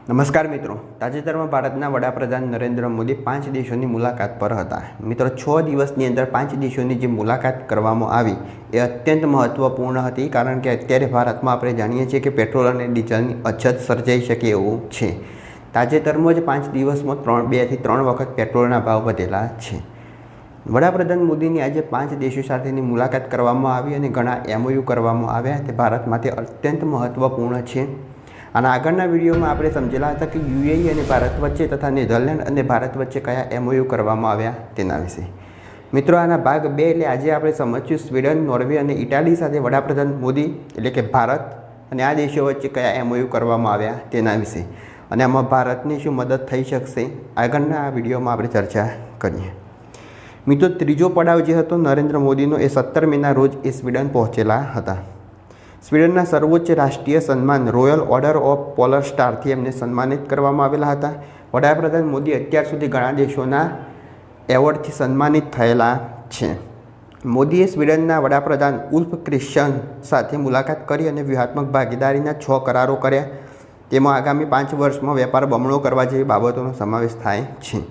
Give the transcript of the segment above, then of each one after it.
નમસ્કાર મિત્રો, તાજેતરમાં ભારતના વડાપ્રધાન નરેન્દ્ર મોદી 5 દેશોની મુલાકાત પર હતા। મિત્રો 6 દિવસની અંદર 5 દેશોની જે મુલાકાત કરવામાં આવી એ અત્યંત મહત્વપૂર્ણ હતી, કારણ કે અત્યારે ભારતમાં આપણે જાણીએ છીએ કે પેટ્રોલ અને ડીઝલની અછત સર્જાઈ શકે એવું છે। તાજેતરમાં જ 5 દિવસમાં 2 થી 3 વખત પેટ્રોલના ભાવ વધેલા છે। વડાપ્રધાન મોદીની આજે 5 દેશો સાથેની મુલાકાત કરવામાં આવી અને ઘણા MOU કરવામાં આવ્યા। તે ભારત માટે અત્યંત મહત્વપૂર્ણ છે। અને આગળના વિડીયોમાં આપણે સમજેલા હતા કે UAE અને ભારત વચ્ચે તથા નેધરલેન્ડ અને ભારત વચ્ચે કયા MOU કરવામાં આવ્યા તેના વિશે। મિત્રો, આના ભાગ 2 એટલે આજે આપણે સમજ્યું સ્વીડન, નોર્વે અને ઇટાલી સાથે વડાપ્રધાન મોદી એટલે કે ભારત અને આ દેશો વચ્ચે કયા MOU કરવામાં આવ્યા તેના વિશે અને આમાં ભારતની શું મદદ થઈ શકશે આગળના આ વિડીયોમાં આપણે ચર્ચા કરીએ। મિત્રો, ત્રીજો પડાવ જે હતો નરેન્દ્ર મોદીનો એ 17 મેના રોજ એ સ્વીડન પહોંચેલા હતા। સ્વીડનના સર્વોચ્ચ રાષ્ટ્રીય સન્માન રોયલ ઓર્ડર ઓફ પોલર સ્ટારથી એમને સન્માનિત કરવામાં આવેલા હતા। વડાપ્રધાન મોદી અત્યાર સુધી ઘણા દેશોના એવોર્ડથી સન્માનિત થયેલા છે। મોદીએ સ્વીડનના વડાપ્રધાન ઉલ્ફ ક્રિસ્ટિયન સાથે મુલાકાત કરી અને વ્યૂહાત્મક ભાગીદારીના 6 કરારો કર્યા। તેમાં આગામી 5 વર્ષમાં વેપાર બમણો કરવા જેવી બાબતોનો સમાવેશ થાય છે।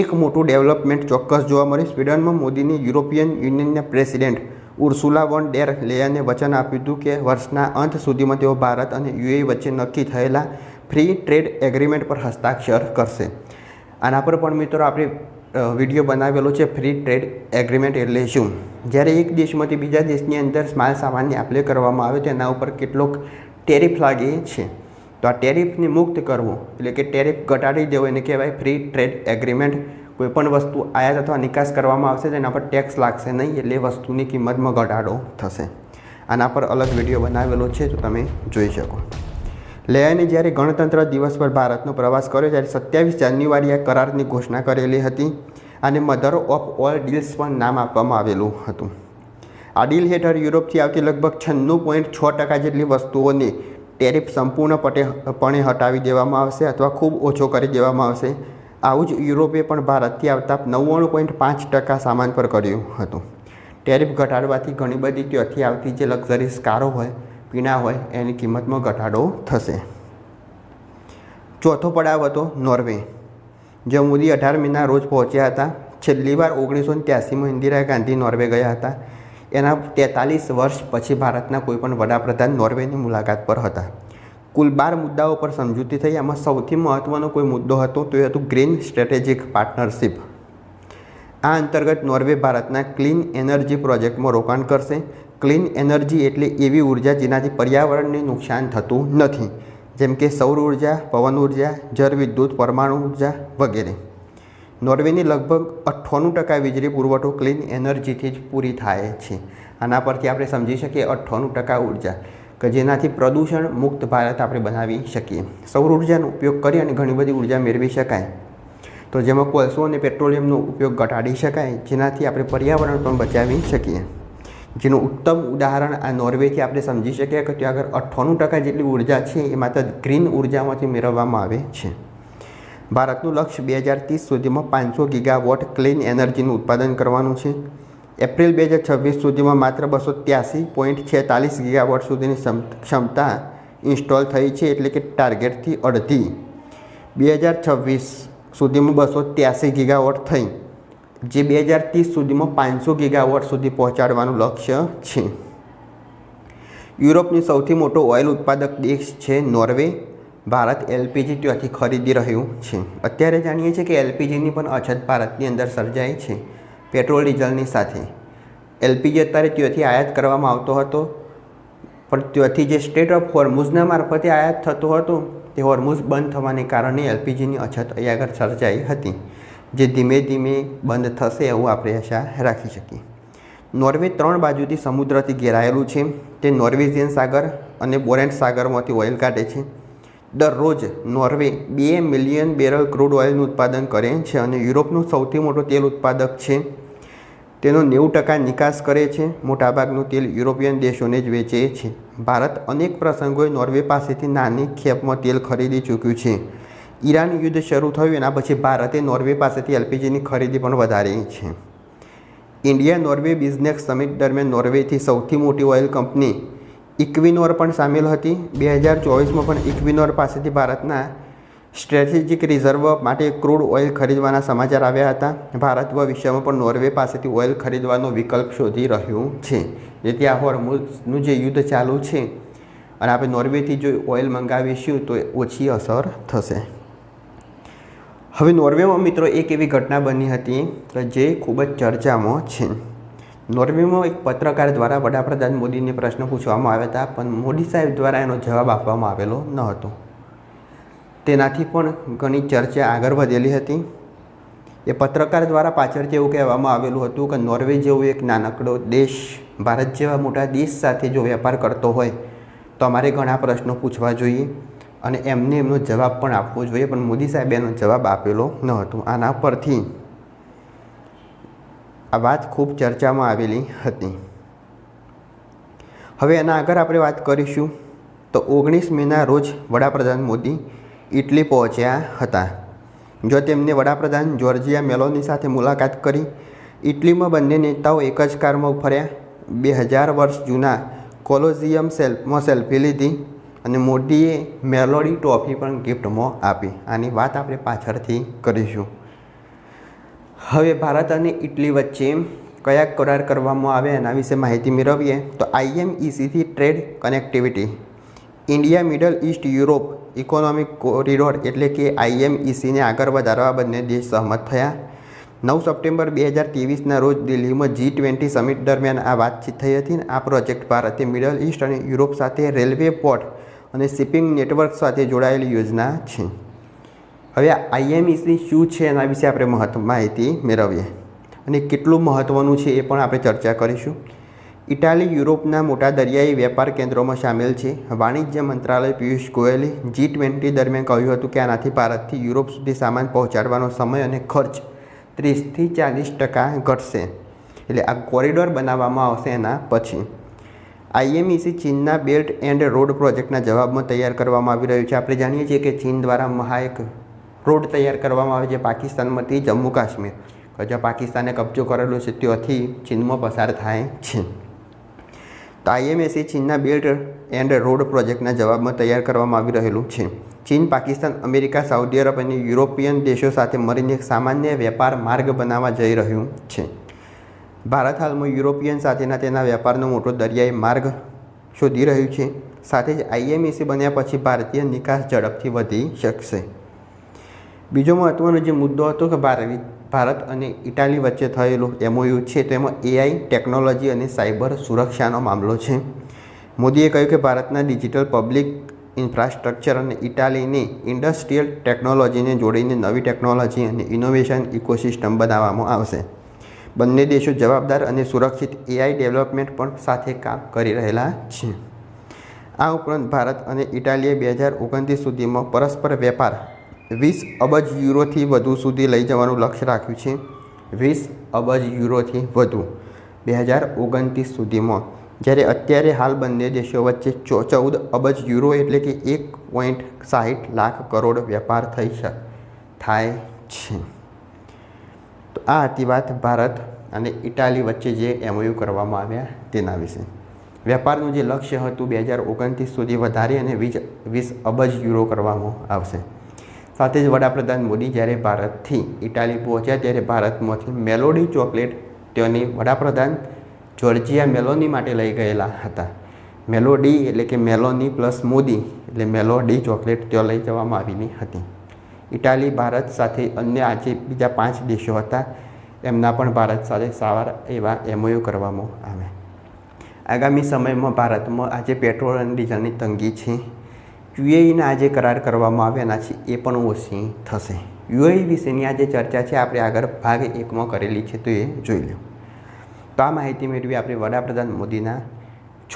એક મોટું ડેવલપમેન્ટ ચોક્કસ જોવા મળે। સ્વીડનમાં મોદીની યુરોપિયન યુનિયનના પ્રેસિડેન્ટ ઉર્સુલા વોન ડેર લેયને વચન આપ્યું હતું કે વર્ષના અંત સુધીમાં તેઓ ભારત અને UAE વચ્ચે નક્કી થયેલા ફ્રી ટ્રેડ એગ્રીમેન્ટ પર હસ્તાક્ષર કરશે। આના પર પણ મિત્રો આપણે વિડીયો બનાવેલો છે। ફ્રી ટ્રેડ એગ્રીમેન્ટ એટલે શું? જ્યારે એક દેશમાંથી બીજા દેશની અંદર માલ સામાનની આપ-લે કરવામાં આવે તો એના ઉપર કેટલોક ટેરિફ લાગે છે, તો આ ટેરિફને મુક્ત કરવો એટલે કે ટેરિફ ઘટાડી દેવો એને કહેવાય ફ્રી ટ્રેડ એગ્રીમેન્ટ। કોઈપણ વસ્તુ આયાત અથવા નિકાસ કરવામાં આવશે તેના પર ટેક્સ લાગશે નહીં, એટલે વસ્તુની કિંમતમાં ઘટાડો થશે। આના પર અલગ વિડીયો બનાવેલો છે, તો તમે જોઈ શકો। લેયાને જ્યારે ગણતંત્ર દિવસ પર ભારતનો પ્રવાસ કર્યો ત્યારે 27 જાન્યુઆરીએ આ કરારની ઘોષણા કરેલી હતી અને મધર ઓફ ઓલ ડીલ્સ પણ નામ આપવામાં આવેલું હતું। આ ડીલ હેઠળ યુરોપથી આવતી લગભગ 96.6% જેટલી વસ્તુઓની ટેરિફ સંપૂર્ણપણે હટાવી દેવામાં આવશે અથવા ખૂબ ઓછો કરી દેવામાં આવશે। આવું જ યુરોપે પણ ભારતથી આવતા 99.5% સામાન પર કર્યું હતું। ટેરિફ ઘટાડવાથી ઘણી બધી ત્યાંથી આવતી જે લક્ઝરીઝ કારો હોય, પીણા હોય એની કિંમતમાં ઘટાડો થશે। ચોથો પડાવ હતો નોર્વે, જ્યાં મોદી 18 મેના રોજ પહોંચ્યા હતા। છેલ્લી વાર 1983માં ઇન્દિરા ગાંધી નોર્વે ગયા હતા। એના 43 વર્ષ પછી ભારતના કોઈપણ વડાપ્રધાન નોર્વેની મુલાકાત પર હતા। કુલ 12 મુદ્દાઓ પર સમજૂતી થઈ। આમાં સૌથી મહત્ત્વનો કોઈ મુદ્દો હતો તો એ હતું ગ્રીન સ્ટ્રેટેજિક પાર્ટનરશિપ। આ અંતર્ગત નોર્વે ભારતના ક્લીન એનર્જી પ્રોજેક્ટમાં રોકાણ કરશે। ક્લીન એનર્જી એટલે એવી ઉર્જા જેનાથી પર્યાવરણને નુકસાન થતું નથી, જેમ કે સૌર ઉર્જા, પવન ઉર્જા, જળ વિદ્યુત, પરમાણુ ઉર્જા વગેરે। નોર્વેની લગભગ 98% વીજળી પુરવઠો ક્લીન એનર્જીથી જ પૂરી થાય છે। આના પરથી આપણે સમજી શકીએ 98% ઉર્જા કે જેનાથી પ્રદૂષણ મુક્ત ભારત આપણે બનાવી શકીએ। સૌર ઉર્જાનો ઉપયોગ કરી અને ઘણી બધી ઉર્જા મેળવી શકાય, તો જેમાં કોલસો અને પેટ્રોલિયમનો ઉપયોગ ઘટાડી શકાય, જેનાથી આપણે પર્યાવરણ પણ બચાવી શકીએ। જેનું ઉત્તમ ઉદાહરણ આ નોર્વેથી આપણે સમજી શકીએ કે ત્યાં આગળ 98% જેટલી ઉર્જા છે એ માત્ર ગ્રીન ઉર્જામાંથી મેળવવામાં આવે છે। ભારતનું લક્ષ્ય 2030 સુધીમાં 500 ગીગાવોટ ક્લીન એનર્જીનું ઉત્પાદન કરવાનું છે। એપ્રિલ 2026 સુધીમાં માત્ર 283.46 ગીગાવોટ સુધીની ક્ષમતા ઇન્સ્ટોલ થઈ છે, એટલે કે ટાર્ગેટથી અડધી। 2026 સુધીમાં 283 ગીગાવોટ થઈ, જે 2030 સુધીમાં 500 ગીગાવોટ સુધી પહોંચાડવાનું લક્ષ્ય છે। યુરોપની સૌથી મોટો ઓઇલ ઉત્પાદક દેશ છે નોર્વે। ભારત LPG ત્યાંથી ખરીદી રહ્યું છે। અત્યારે જાણીએ છીએ કે LPGની પણ અછત ભારતની અંદર સર્જાઈ છે પેટ્રોલ ડીઝલની સાથે। LPG અત્યારે ત્યાંથી આયાત કરવામાં આવતો હતો, પણ ત્યાંથી જે સ્ટેટ ઓફ હોર્મુઝના મારફતે આયાત થતો હતો તે હોર્મુઝ બંધ થવાને કારણે LPGની અછત અહીં આગળ સર્જાઈ હતી, જે ધીમે ધીમે બંધ થશે એવું આપણે આશા રાખી શકીએ। નોર્વે 3 બાજુથી સમુદ્રથી ઘેરાયેલું છે। તે નોર્વેઝિયન સાગર અને બોરેન્ટ સાગરમાંથી ઓઇલ કાઢે છે। દરરોજ નોર્વે 2 મિલિયન બેરલ ક્રૂડ ઓઇલનું ઉત્પાદન કરે છે અને યુરોપનું સૌથી મોટું તેલ ઉત્પાદક છે। તેનો 90% નિકાસ કરે છે। મોટાભાગનું તેલ યુરોપિયન દેશોને જ વેચે છે। ભારત અનેક પ્રસંગોએ નોર્વે પાસેથી નાની ખેપમાં તેલ ખરીદી ચૂક્યું છે। ઈરાન યુદ્ધ શરૂ થયું એના પછી ભારતે નોર્વે પાસેથી LPGની ખરીદી પણ વધારી છે। ઇન્ડિયા નોર્વે બિઝનેસ સમિટ દરમિયાન નોર્વેથી સૌથી મોટી ઓઇલ કંપની ઇક્વિનોર પણ સામેલ હતી। 2024માં પણ ઇક્વિનોર પાસેથી ભારતના સ્ટ્રેટેજિક રિઝર્વ માટે ક્રૂડ ઓઇલ ખરીદવાના સમાચાર આવ્યા હતા. ભારત ભવિષ્યમાં પણ નોર્વે પાસેથી ઓઇલ ખરીદવાનો વિકલ્પ શોધી રહ્યું છે, જેથી આ હોર્મુઝનું જે યુદ્ધ ચાલુ છે અને આપણે નોર્વેથી જો ઓઇલ મંગાવીશું તો ઓછી અસર થશે. હવે નોર્વેમાં મિત્રો એક એવી ઘટના બની હતી જે ખૂબ જ ચર્ચામાં છે. નોર્વેમાં એક પત્રકાર દ્વારા વડાપ્રધાન મોદીને પ્રશ્ન પૂછવામાં આવ્યા હતા, પણ મોદી સાહેબ દ્વારા એનો જવાબ આપવામાં આવેલો ન હતો. તેનાથી પણ ઘણી ચર્ચા આગળ વધેલી હતી. એ પત્રકાર દ્વારા પાછળથી એવું કહેવામાં આવેલું હતું કે નોર્વે જેવો એક નાનકડો દેશ ભારત જેવા મોટા દેશ સાથે જો વેપાર કરતો હોય તો અમારે ઘણા પ્રશ્નો પૂછવા જોઈએ અને એમને એમનો જવાબ પણ આપવો જોઈએ, પણ મોદી સાહેબે એનો જવાબ આપેલો ન હતો. આના પરથી આ વાત ખૂબ ચર્ચામાં આવેલી હતી. હવે એના આગળ આપણે વાત કરીશું તો 19 મેના રોજ વડાપ્રધાન મોદી ઇટલી પહોંચ્યા હતા. જો તેમને વડાપ્રધાન જોર્જિયા મેલોની સાથે મુલાકાત કરી. ઇટલીમાં બંને નેતાઓ એક જ કારમાં ફર્યા. 2000 વર્ષ જૂના કોલોઝિયમમાં સેલ્ફી લીધી અને મોદીએ મેલોડી ટ્રોફી પણ ગિફ્ટમાં આપી. આની વાત આપણે પાછળથી કરીશું. હવે ભારત અને ઇટલી વચ્ચે કયા કરાર કરવામાં આવે એના વિશે માહિતી મેળવીએ તો IMECથી trade connectivity, India Middle East Europe economic corridor એટલે કે IMECને આગળ વધારવા બંને દેશ સહમત થયા. 9 સપ્ટેમ્બર 2023ના રોજ દિલ્હીમાં G20 સમિટ દરમિયાન આ વાતચીત થઈ હતી. આ પ્રોજેક્ટ ભારતે મિડલ ઇસ્ટ અને યુરોપ સાથે રેલવે, પોર્ટ અને શિપિંગ નેટવર્ક સાથે જોડાયેલી યોજના છે. હવે IMEC શું છે એના વિશે આપણે માહિતી મેળવીએ અને કેટલું મહત્ત્વનું છે એ પણ આપણે ચર્ચા કરીશું. ઇટાલી યુરોપના મોટા દરિયાઈ વેપાર કેન્દ્રોમાં સામેલ છે. વાણિજ્ય મંત્રાલય પિયુષ ગોયલે G20 દરમિયાન કહ્યું હતું કે આનાથી ભારતથી યુરોપ સુધી સામાન પહોંચાડવાનો સમય અને ખર્ચ 30થી 40% ઘટશે. એટલે આ કોરિડોર બનાવવામાં આવશે એના પછી. IMEC ચીનના બેલ્ટ એન્ડ રોડ પ્રોજેક્ટના જવાબમાં તૈયાર કરવામાં આવી રહ્યું છે. આપણે જાણીએ છીએ કે ચીન દ્વારા એક રોડ તૈયાર કરવામાં આવે છે પાકિસ્તાનમાંથી જમ્મુ કાશ્મીર, જ્યાં પાકિસ્તાને કબજો કરેલો છે ત્યાંથી ચીનમાં પસાર થાય છે. તો IMEC ચીનના બેલ્ટ એન્ડ રોડ પ્રોજેક્ટના જવાબમાં તૈયાર કરવામાં આવી રહેલું છે. ચીન, પાકિસ્તાન, અમેરિકા, સાઉદી અરબ અને યુરોપિયન દેશો સાથે મળીને એક સામાન્ય વેપાર માર્ગ બનાવવા જઈ રહ્યું છે. ભારત હાલમાં યુરોપિયન સાથેના તેના વેપારનો મોટો દરિયાઈ માર્ગ શોધી રહ્યું છે. સાથે જ IMEC બન્યા પછી ભારતીય નિકાસ ઝડપથી વધી શકશે. બીજો મહત્ત્વનો જે મુદ્દો હતો કે ભારત અને ઇટાલી વચ્ચે થયેલું MOU છે તો એમાં AI ટેકનોલોજી અને સાયબર સુરક્ષાનો મામલો છે. મોદીએ કહ્યું કે ભારતના ડિજિટલ પબ્લિક ઇન્ફ્રાસ્ટ્રક્ચર અને ઇટાલીની ઇન્ડસ્ટ્રીયલ ટેકનોલોજીને જોડીને નવી ટેકનોલોજી અને ઇનોવેશન ઇકોસિસ્ટમ બનાવવામાં આવશે. બંને દેશો જવાબદાર અને સુરક્ષિત AI ડેવલપમેન્ટ પણ સાથે કામ કરી રહેલા છે. આ ઉપરાંત ભારત અને ઇટાલીએ 2029 સુધીમાં પરસ્પર વેપાર 20 અબજ યુરોથી વધુ સુધી લઈ જવાનું લક્ષ્ય રાખ્યું છે. 20 અબજ યુરોથી વધુ 2029 સુધીમાં, જ્યારે અત્યારે હાલ બંને દેશો વચ્ચે 14 અબજ યુરો એટલે કે 1.60 લાખ કરોડ વેપાર થાય છે. તો આ હતી વાત ભારત અને ઇટાલી વચ્ચે જે MOU કરવામાં આવ્યા તેના વિશે. વેપારનું જે લક્ષ્ય હતું 2029 સુધી વધારી અને 20 અબજ યુરો કરવામાં આવશે. સાથે જ વડાપ્રધાન મોદી જ્યારે ભારતથી ઇટાલી પહોંચ્યા ત્યારે ભારતમાંથી મેલોડી ચોકલેટ તેની વડાપ્રધાન જોર્જિયા મેલોની માટે લઈ ગયેલા હતા. મેલોડી એટલે કે મેલોની પ્લસ મોદી એટલે મેલોડી ચોકલેટ ત્યાં લઈ જવામાં આવેલી હતી. ઇટાલી ભારત સાથે અન્ય આજે બીજા 5 દેશો હતા એમના પણ ભારત સાથે સારા એવા MOU કરવામાં આવે. આગામી સમયમાં ભારતમાં આજે પેટ્રોલ અને ડીઝલની તંગી છે. UAEના આજે કરાર કરવામાં આવ્યા છે એ પણ ઓછી થશે. UAE વિશેની આજે ચર્ચા છે આપણે આગળ ભાગ 1માં કરેલી છે તો એ જોઈ લો. તો આ માહિતી મેળવી આપણે વડાપ્રધાન મોદીના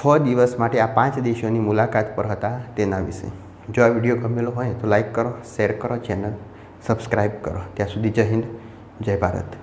6 દિવસ માટે આ 5 દેશોની મુલાકાત પર હતા તેના વિશે. જો આ વિડીયો ગમેલો હોય તો લાઈક કરો, શેર કરો, ચેનલ સબસ્ક્રાઈબ કરો. ત્યાં સુધી જય હિન્દ, જય ભારત.